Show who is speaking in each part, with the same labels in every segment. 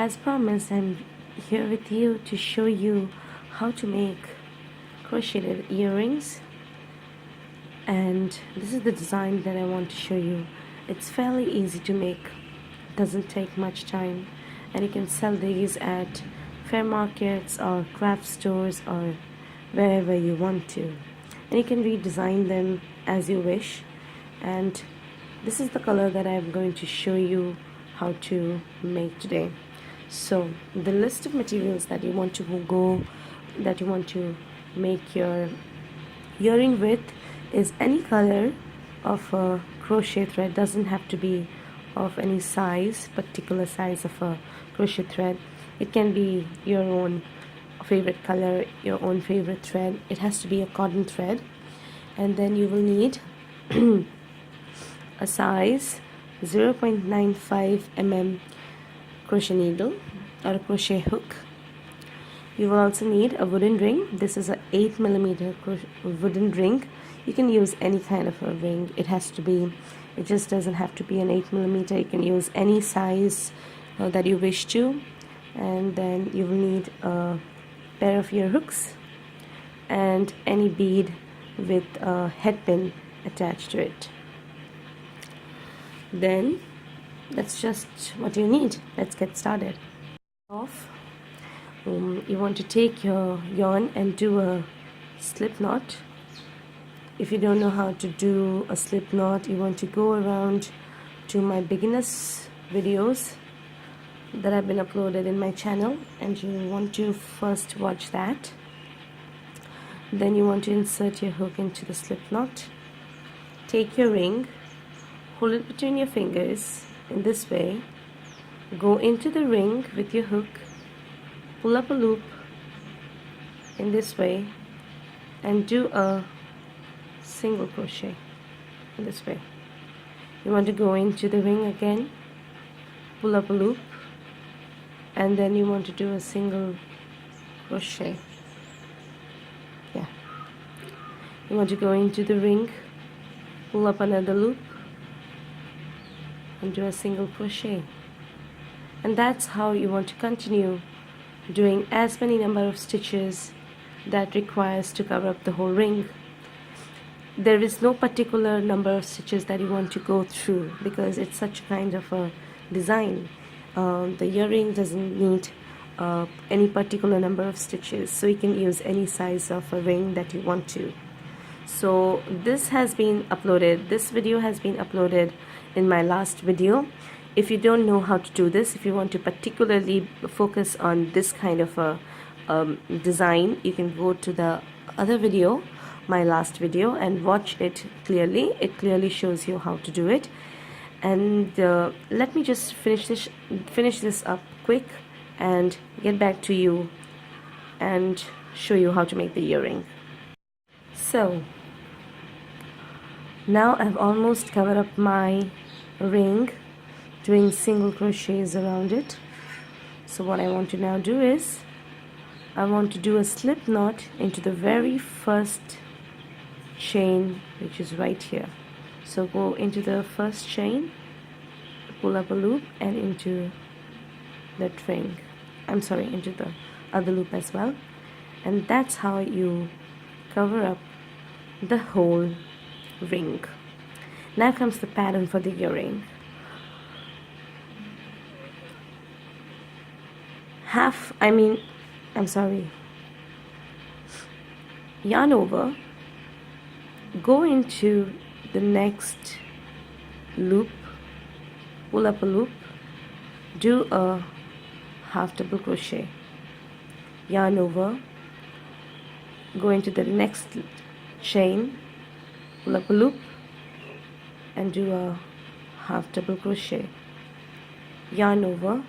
Speaker 1: As promised, I'm here with you to show you how to make crocheted earrings, and this is the design that I want to show you. It's fairly easy to make, doesn't take much time, and you can sell these at fair markets or craft stores or wherever you want to, and you can redesign them as you wish. And this is the color that I'm going to show you how to make today. So the list of materials that you want to make your earring with is any color of a crochet thread. Doesn't have to be of any particular size of a crochet thread. It can be your own favorite color, your own favorite thread. It has to be a cotton thread. And then you will need a size 0.95 mm crochet needle or a crochet hook. You will also need a wooden ring. This is an 8 mm wooden ring. You can use any kind of a ring. It just doesn't have to be an 8 mm. You can use any size that you wish to. And then you will need a pair of ear hooks and any bead with a head pin attached to it. Then that's just what you need. Let's get started. You want to take your yarn and do a slip knot. If you don't know how to do a slip knot, you want to go around to my beginners videos that have been uploaded in my channel, and you want to first watch that. Then you want to insert your hook into the slip knot. Take your ring, hold it between your fingers in this way, go into the ring with your hook, pull up a loop in this way, and do a single crochet in this way. You want to go into the ring again, pull up a loop, and then you want to do a single crochet. You want to go into the ring, pull up another loop, and do a single crochet. And that's how you want to continue doing as many number of stitches that requires to cover up the whole ring. There is no particular number of stitches that you want to go through because it's such kind of a design. The earring doesn't need any particular number of stitches, so you can use any size of a ring that you want to. So this video has been uploaded in my last video. If you don't know how to do this, if you want to particularly focus on this kind of a design, you can go to the other video, my last video, and watch it clearly. It clearly shows you how to do it. And let me just finish this up quick and get back to you and show you how to make the earring. So now I've almost covered up my ring doing single crochets around it. So what I want to now do is I want to do a slip knot into the very first chain, which is right here. So go into the first chain, pull up a loop, and into that ring. Into the other loop as well. And that's how you cover up the whole ring. Now comes the pattern for the earring. Yarn over, go into the next loop, pull up a loop, do a half double crochet, yarn over, go into the next chain, pull up a loop, and do a half double crochet, yarn over,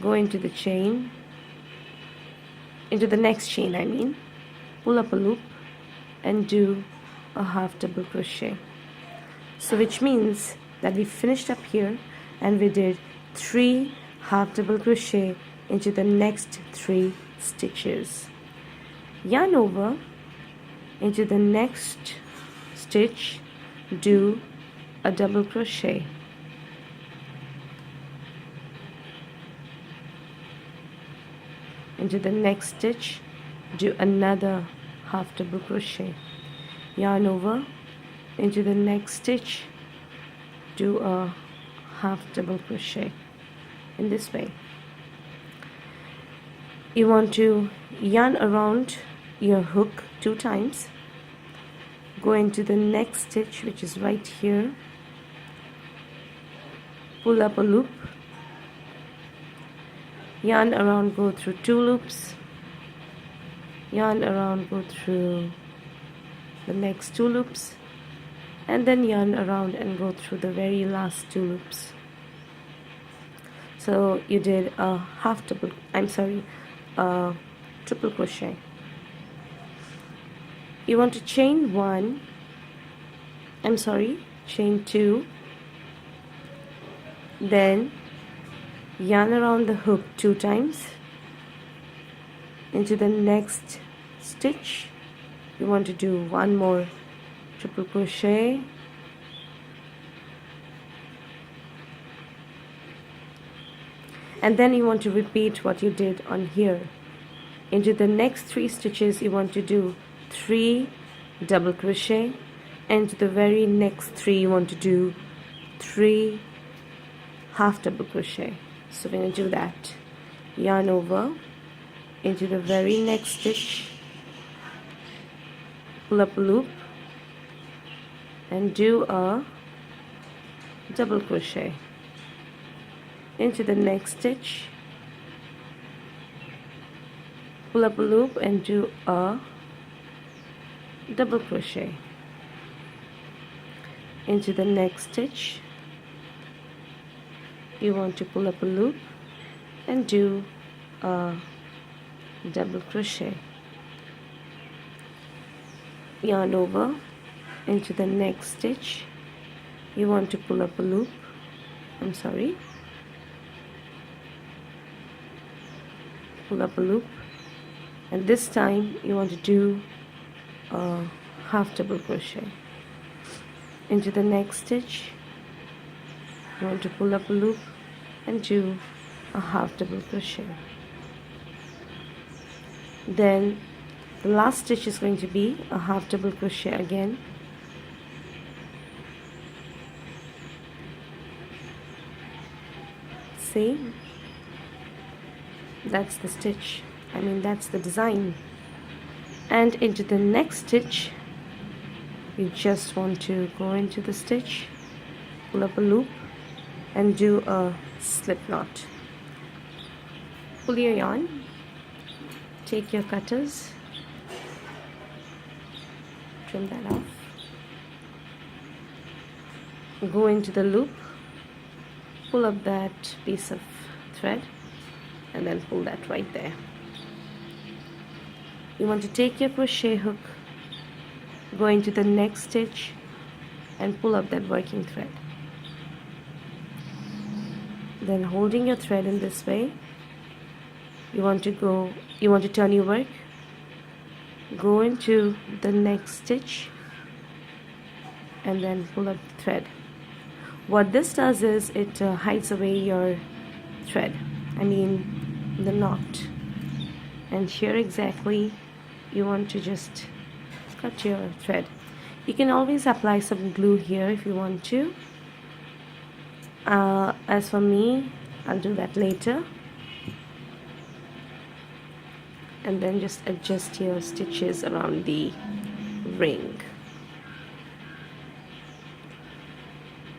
Speaker 1: go into the next chain, pull up a loop, and do a half double crochet. So which means that we finished up here and we did 3 half double crochet into the next 3 stitches. Yarn over, into the next stitch, do a double crochet, into the next stitch, do another half double crochet, yarn over, into the next stitch, do a half double crochet. In this way, you want to yarn around your hook 2 times, go into the next stitch, which is right here, pull up a loop, yarn around, go through 2 loops, yarn around, go through the next 2 loops, and then yarn around and go through the very last 2 loops. So you did a triple crochet. You want to chain 2, then yarn around the hook 2 times, into the next stitch you want to do 1 more triple crochet, and then you want to repeat what you did on here. Into the next 3 stitches you want to do 3 double crochet, and to the very next 3 you want to do 3 half double crochet. So we're going to do that. Yarn over, into the very next stitch, pull up a loop and do a double crochet, into the next stitch, pull up a loop and do a double crochet, into the next stitch you want to pull up a loop and do a double crochet, yarn over, into the next stitch you want to pull up a loop, pull up a loop, and this time you want to do a half double crochet, into the next stitch you want to pull up a loop and do a half double crochet. Then the last stitch is going to be a half double crochet again, see, that's the stitch, that's the design. And into the next stitch you just want to go into the stitch, pull up a loop and do a slip knot. Pull your yarn, take your cutters, trim that off, go into the loop, pull up that piece of thread and then pull that right there. You want to take your crochet hook, go into the next stitch and pull up that working thread. Then holding your thread in this way, you want to turn your work, go into the next stitch and then pull up the thread. What this does is it hides away your thread, the knot. And here exactly you want to just cut your thread. You can always apply some glue here if you want to. As for me, I'll do that later. And then just adjust your stitches around the ring.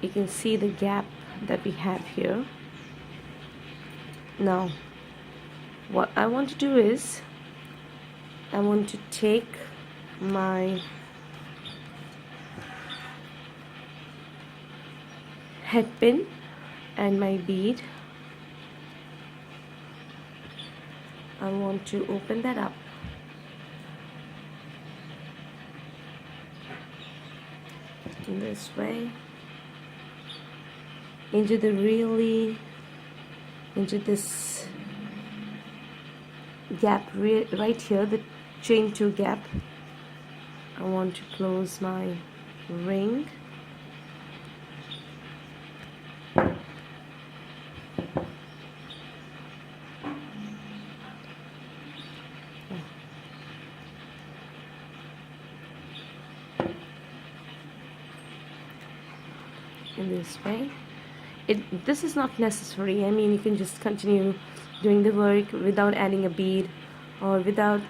Speaker 1: You can see the gap that we have here. Now what I want to do is I want to take my head pin and my bead. I want to open that up in this way into this gap right here, the chain 2 gap. I want to close my ring. in this way. This is not necessary. I mean, you can just continue doing the work without adding a bead or without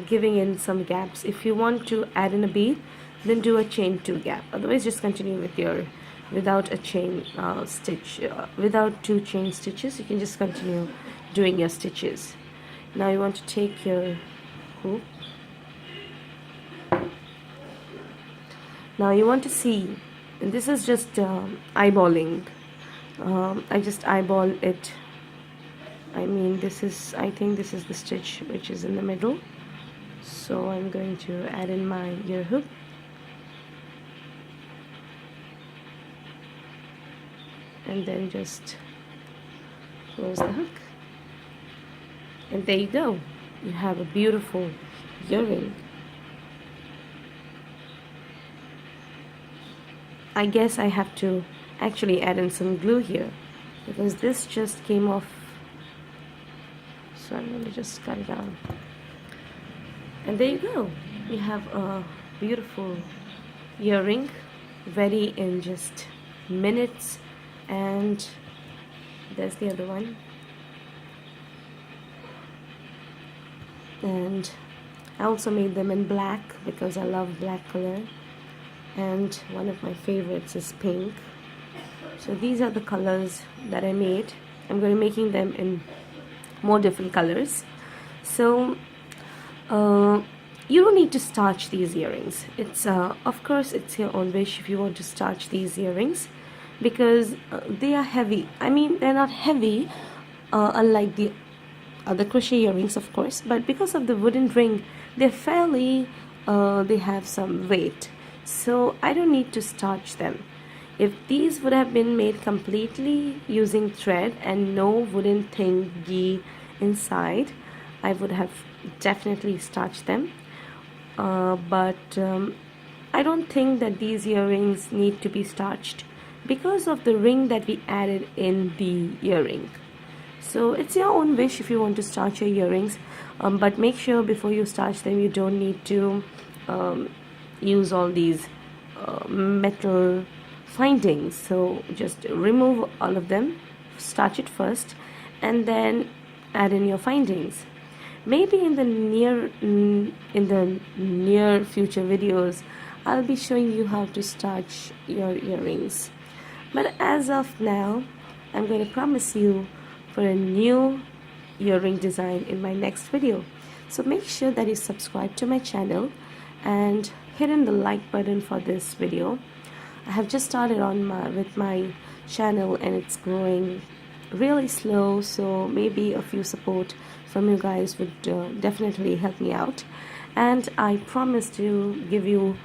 Speaker 1: giving in some gaps. If you want to add in a bead, then do a chain 2 gap. Otherwise, just continue with your without a chain stitch, without 2 chain stitches. You can just continue doing your stitches. Now you want to take your hoop. Now you want to see, and this is just eyeballing. I just eyeball it. I mean, I think this is the stitch which is in the middle. So I'm going to add in my ear hook. And then just close the hook. And there you go. You have a beautiful earring. I guess I have to actually add in some glue here because this just came off. So I'm going to just cut it out. And there you go. You have a beautiful earring, ready in just minutes. And there's the other one. And I also made them in black because I love black color, and one of my favorites is pink. So these are the colors that I made. I'm going to be making them in more different colors. So you don't need to starch these earrings. It's of course it's your own wish if you want to starch these earrings, because they are heavy. I mean, they're not heavy unlike the other crochet earrings, of course, but because of the wooden ring, they're fairly they have some weight, so I don't need to starch them. If these would have been made completely using thread and no wooden thingy inside, I would have definitely starched them, but I don't think that these earrings need to be starched because of the ring that we added in the earring. So it's your own wish if you want to starch your earrings, but make sure before you starch them you don't need to use all these metal findings. So just remove all of them, starch it first, and then add in your findings. Maybe in the near future videos I'll be showing you how to starch your earrings, but as of now I'm going to promise you for a new earring design in my next video. So make sure that you subscribe to my channel and hit in the like button for this video. I have just started with my channel and it's growing really slow, so maybe a few support from you guys would definitely help me out, and I promise to give you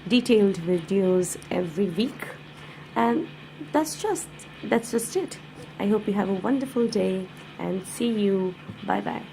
Speaker 1: detailed videos every week. And that's just it. I hope you have a wonderful day and see you. Bye bye.